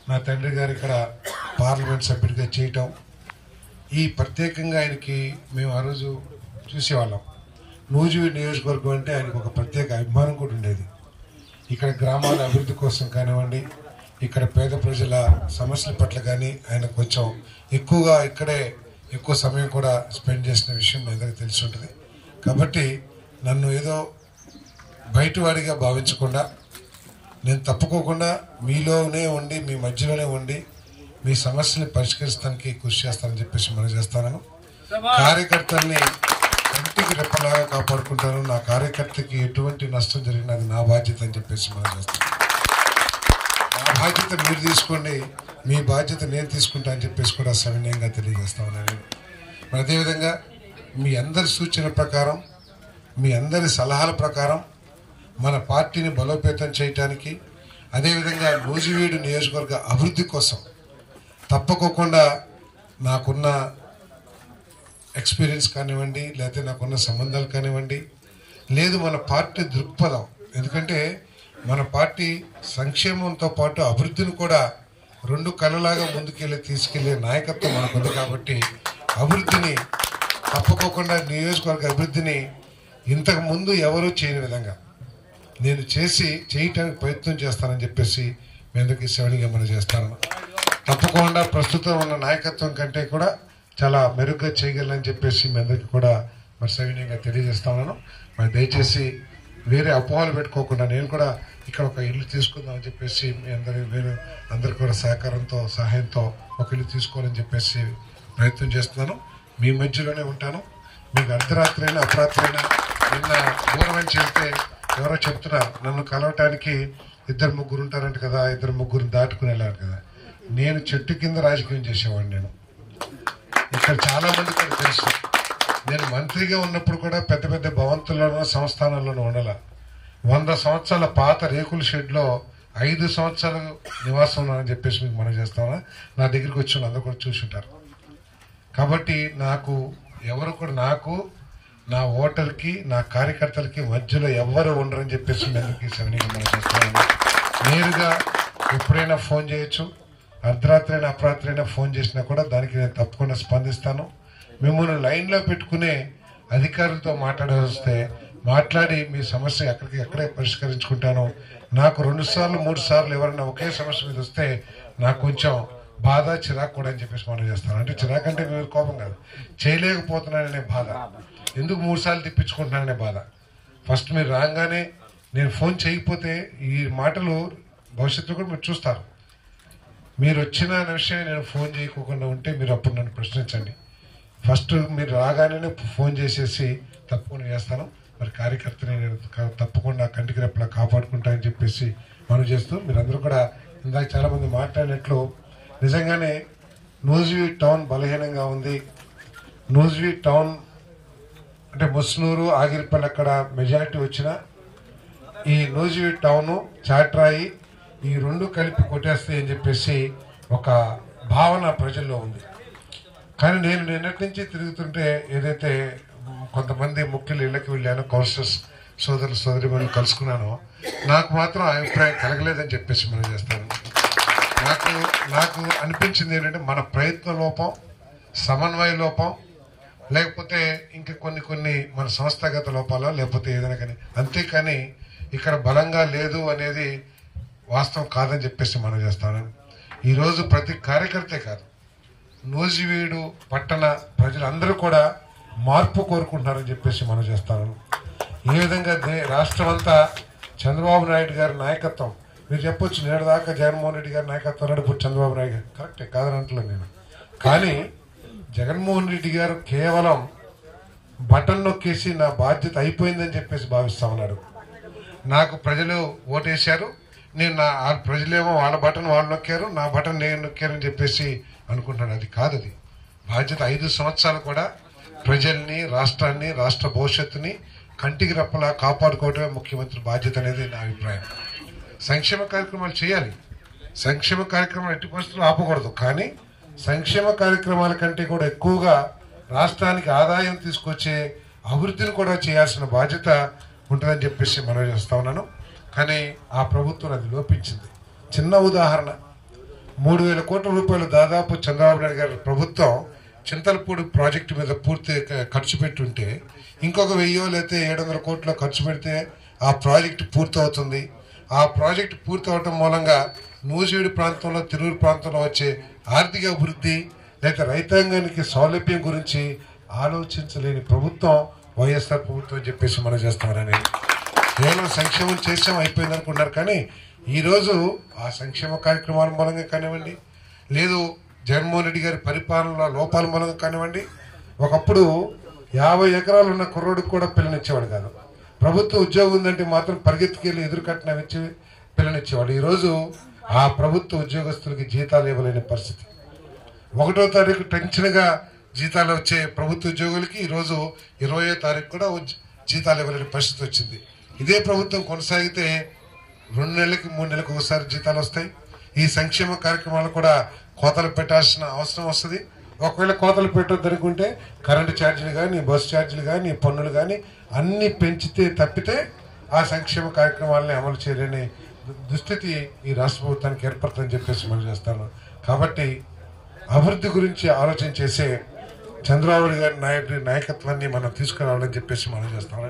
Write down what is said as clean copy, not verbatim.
నా తండ్రి గారు ఇక్కడ పార్లమెంట్ సభ్యుడిగా చేయటం, ఈ ప్రత్యేకంగా ఆయనకి మేము ఆ రోజు చూసేవాళ్ళం. నూజివీడు నియోజకవర్గం అంటే ఆయనకు ఒక ప్రత్యేక అభిమానం కూడా ఉండేది. ఇక్కడ గ్రామాల అభివృద్ధి కోసం కానివ్వండి, ఇక్కడ పేద ప్రజల సమస్యల పట్ల కానీ ఆయన కొంచెం ఎక్కువగా ఇక్కడే ఎక్కువ సమయం కూడా స్పెండ్ చేసిన విషయం మీ అందరికీ తెలిసి ఉంటుంది. కాబట్టి నన్ను ఏదో బయటవాడిగా భావించకుండా నేను తప్పుకోకుండా మీలోనే ఉండి, మీ మధ్యలోనే ఉండి మీ సమస్యని పరిష్కరించడానికి కృషి చేస్తానని చెప్పేసి మనం చేస్తాను. కార్యకర్తల్ని కంటికి రెప్పలాగా కాపాడుకుంటాను. నా కార్యకర్తకి ఎటువంటి నష్టం జరిగినా అది నా బాధ్యత అని చెప్పేసి మనం చేస్తాను. నా బాధ్యత మీరు తీసుకోండి, మీ బాధ్యత నేను తీసుకుంటా అని చెప్పేసి కూడా సవినయంగా తెలియజేస్తా ఉన్నాను. అదేవిధంగా మీ అందరి సూచన ప్రకారం, మీ అందరి సలహాల ప్రకారం మన పార్టీని బలోపేతం చేయటానికి, అదేవిధంగా నూజివీడు నియోజకవర్గ అభివృద్ధి కోసం తప్పకోకుండా నాకున్న ఎక్స్పీరియన్స్ కానివ్వండి, లేకపోతే నాకున్న సంబంధాలు కానివ్వండి, లేదు మన పార్టీ దృక్పథం. ఎందుకంటే మన పార్టీ సంక్షేమంతో పాటు అభివృద్ధిని కూడా రెండు కళ్ళలాగా ముందుకెళ్ళి తీసుకెళ్లే నాయకత్వం మనకుంది. కాబట్టి అభివృద్ధిని తప్పకోకుండా, నియోజకవర్గ అభివృద్ధిని ఇంతకు ముందు ఎవరూ చేయని విధంగా నేను చేయటానికి ప్రయత్నం చేస్తానని చెప్పేసి మీ అందరికీ సవినీయంగా మనం చేస్తాను. తప్పకుండా ప్రస్తుతం ఉన్న నాయకత్వం కంటే కూడా చాలా మెరుగ్గా చేయగలనని చెప్పేసి మీ అందరికీ కూడా మరి సవినీయంగా తెలియజేస్తా ఉన్నాను. మరి దయచేసి వేరే అపోహలు పెట్టుకోకుండా నేను కూడా ఇక్కడ ఒక ఇల్లు తీసుకుందామని చెప్పేసి మీ అందరికి కూడా సహకారంతో, సహాయంతో ఒక ఇల్లు తీసుకోవాలని చెప్పేసి ప్రయత్నం చేస్తున్నాను. మీ మధ్యలోనే ఉంటాను. మీకు అర్ధరాత్రి అయినా అపరాత్రి అయినా నిన్న దూరం అని చెప్తే ఎవరో చెప్తున్నారు, నన్ను కలవటానికి 2-3 ఉంటారంట కదా, 2-3 దాటుకుని వెళ్ళారు కదా. నేను చెట్టు కింద రాజకీయం చేసేవాడిని. నేను ఇక్కడ చాలా మంది కూడా తెలుసు. నేను మంత్రిగా ఉన్నప్పుడు కూడా పెద్ద పెద్ద భవంతుల్లోనూ సంస్థానాల్లోనూ ఉండాల. 100 సంవత్సరాల పాత రేకుల షెడ్లో 5 సంవత్సరాలు నివాసం ఉన్నానని చెప్పేసి మీకు మనం చేస్తామా. నా దగ్గరికి వచ్చి అందరూ కూడా చూసుంటారు. కాబట్టి ఎవరు కూడా నాకు, నా ఓటర్కి, నా కార్యకర్తలకి మధ్యలో ఎవరు ఉండరని చెప్పేసి మీ అందరికీ సవినీయంగా మనం చేస్తాను. నేరుగా ఎప్పుడైనా ఫోన్ చేయొచ్చు, అర్ధరాత్రి అయినా అపరాత్రి అయినా ఫోన్ చేసినా కూడా దానికి నేను తప్పకుండా స్పందిస్తాను. మిమ్మల్ని లైన్లో పెట్టుకునే అధికారులతో మాట్లాడాల్సి మాట్లాడి మీ సమస్య ఎక్కడే పరిష్కరించుకుంటాను. నాకు 2 సార్లు 3 సార్లు ఎవరైనా ఒకే సమస్య మీద వస్తే నాకు కొంచెం బాధ, చిరాకు కూడా అని చెప్పేసి మనం చేస్తాను. అంటే చిరాకు అంటే మీరు కోపం కాదు, చేయలేకపోతున్నాననే బాధ, ఎందుకు 3 సార్లు తిప్పించుకుంటున్నాననే బాధ. ఫస్ట్ మీరు రాగానే నేను ఫోన్ చేయకపోతే ఈ మాటలు భవిష్యత్తులో కూడా మీరు చూస్తారు. మీరు వచ్చిన విషయం నేను ఫోన్ చేయకోకుండా ఉంటే మీరు అప్పుడు నన్ను ప్రశ్నించండి. ఫస్ట్ మీరు రాగానే ఫోన్ చేసేసి తప్పకుండా చేస్తాను. మరి కార్యకర్తని నేను తప్పకుండా కంటికి రెప్పలా కాపాడుకుంటానని చెప్పేసి మనం చేస్తూ, మీరందరూ కూడా ఇందాక చాలా మంది మాట్లాడినట్లు నిజంగానే నూజివీడు టౌన్ బలహీనంగా ఉంది. నూజివీడు టౌన్ అంటే ముస్నూరు, ఆగిరిపల్లి అక్కడ మెజారిటీ వచ్చిన ఈ నూజివీడు టౌను, చాట్రాయి ఈ 2 కలిపి కొట్టేస్తాయి అని చెప్పేసి ఒక భావన ప్రజల్లో ఉంది. కానీ నేను నిన్నటి నుంచి తిరుగుతుంటే ఏదైతే కొంతమంది ముఖ్యులు ఇళ్ళకి వెళ్ళాను, కౌన్సిలర్స్ సోదరులు కలుసుకున్నానో నాకు మాత్రం అభిప్రాయం కలగలేదని చెప్పేసి మనం చేస్తాను. నాకు అనిపించింది ఏంటంటే మన ప్రయత్న లోపం, సమన్వయ లోపం, లేకపోతే ఇంకా కొన్ని మన సంస్థాగత లోపాలు, లేకపోతే ఏదైనా కానీ, అంతేకాని ఇక్కడ బలంగా లేదు అనేది వాస్తవం కాదని చెప్పేసి మనం చేస్తాను. ఈరోజు ప్రతి కార్యకర్తే కాదు, నూజివీడు పట్టణ ప్రజలందరూ కూడా మార్పు కోరుకుంటున్నారని చెప్పేసి మనం చేస్తాను. ఏ విధంగా రాష్ట్రం అంతా చంద్రబాబు నాయుడు గారి నాయకత్వం, మీరు చెప్పొచ్చు నేడు దాకా జగన్మోహన్ రెడ్డి గారి నాయకత్వం అన్నాడు, ఇప్పుడు చంద్రబాబు నాయుడు గారు కరెక్టే కాదని అంటలేదు నేను. కానీ జగన్మోహన్ రెడ్డి గారు కేవలం బటన్ నొక్కేసి నా బాధ్యత అయిపోయిందని చెప్పేసి భావిస్తా ఉన్నాడు. నాకు ప్రజలు ఓటేశారు, నేను ప్రజలేమో వాళ్ళ బటన్ వాళ్ళు నొక్కారు, నా బటన్ నేను నొక్కారని చెప్పేసి అనుకుంటున్నాడు. అది కాదు. అది బాధ్యత. 5 సంవత్సరాలు కూడా ప్రజల్ని, రాష్ట్రాన్ని, రాష్ట్ర భవిష్యత్తుని కంటికి రెప్పలా కాపాడుకోవడమే ముఖ్యమంత్రి బాధ్యత అనేది నా అభిప్రాయం. సంక్షేమ కార్యక్రమాలు చేయాలి, సంక్షేమ కార్యక్రమాలు ఎట్టి పరిస్థితుల్లో ఆపకూడదు. కానీ సంక్షేమ కార్యక్రమాల కంటే కూడా ఎక్కువగా రాష్ట్రానికి ఆదాయం తీసుకొచ్చే అభివృద్ధిని కూడా చేయాల్సిన బాధ్యత ఉంటుందని చెప్పేసి మనం చేస్తా ఉన్నాను. కానీ ఆ ప్రభుత్వం అది లోపించింది. చిన్న ఉదాహరణ, 3,000 కోట్ల రూపాయలు దాదాపు చంద్రబాబు నాయుడు గారి ప్రభుత్వం చింతలపూడి ప్రాజెక్టు మీద పూర్తి ఖర్చు పెట్టుంటే ఇంకొక 1000 లేకపోతే 700 కోట్లు ఖర్చు పెడితే ఆ ప్రాజెక్టు పూర్తి అవుతుంది. ఆ ప్రాజెక్టు పూర్తి అవటం మూలంగా నూజివీడు ప్రాంతంలో, తిరూరు ప్రాంతంలో వచ్చే ఆర్థిక అభివృద్ధి లేక రైతాంగానికి సౌలభ్యం గురించి ఆలోచించలేని ప్రభుత్వం వైఎస్ఆర్ ప్రభుత్వం అని చెప్పేసి మనం చేస్తున్నారని కేవలం సంక్షేమం చేసాం అయిపోయింది అనుకున్నారు. కానీ ఈరోజు ఆ సంక్షేమ కార్యక్రమాల మూలంగా కానివ్వండి, లేదు జగన్మోహన్ రెడ్డి గారి పరిపాలన లోపాల మూలంగా కానివ్వండి, ఒకప్పుడు 50 ఎకరాలు ఉన్న కుర్రోడికి కూడా పిల్లనిచ్చేవాడు కాదు. ప్రభుత్వ ఉద్యోగం ఉందంటే మాత్రం పరిగెత్తుకెళ్ళి ఎదురు కట్నం ఇచ్చి పిల్లనిచ్చేవాడు. ఈరోజు ఆ ప్రభుత్వ ఉద్యోగస్తులకి జీతాలు ఇవ్వలేని పరిస్థితి. 1వ తారీఖు టెన్షన్గా జీతాలు వచ్చే ప్రభుత్వ ఉద్యోగులకి ఈరోజు 20వ తారీఖు కూడా జీతాలు ఇవ్వలేని పరిస్థితి వచ్చింది. ఇదే ప్రభుత్వం కొనసాగితే 2 నెలలకి 3 నెలలకు ఒకసారి జీతాలు వస్తాయి. ఈ సంక్షేమ కార్యక్రమాలు కూడా కోతలు పెట్టాల్సిన అవసరం వస్తుంది. ఒకవేళ కోతలు పెట్టొద్దు అనుకుంటే కరెంటు ఛార్జీలు కానీ, బస్సు ఛార్జీలు కానీ, పన్నులు కానీ అన్నీ పెంచితే తప్పితే ఆ సంక్షేమ కార్యక్రమాలని అమలు చేయలేని దుస్థితి ఈ రాష్ట్ర ప్రభుత్వానికి ఏర్పడుతుందని చెప్పేసి మనం చేస్తాను. కాబట్టి అభివృద్ధి గురించి ఆలోచన చేసే చంద్రబాబు గారి నాయకత్వాన్ని మనం తీసుకురావాలని చెప్పేసి మనం చేస్తాం.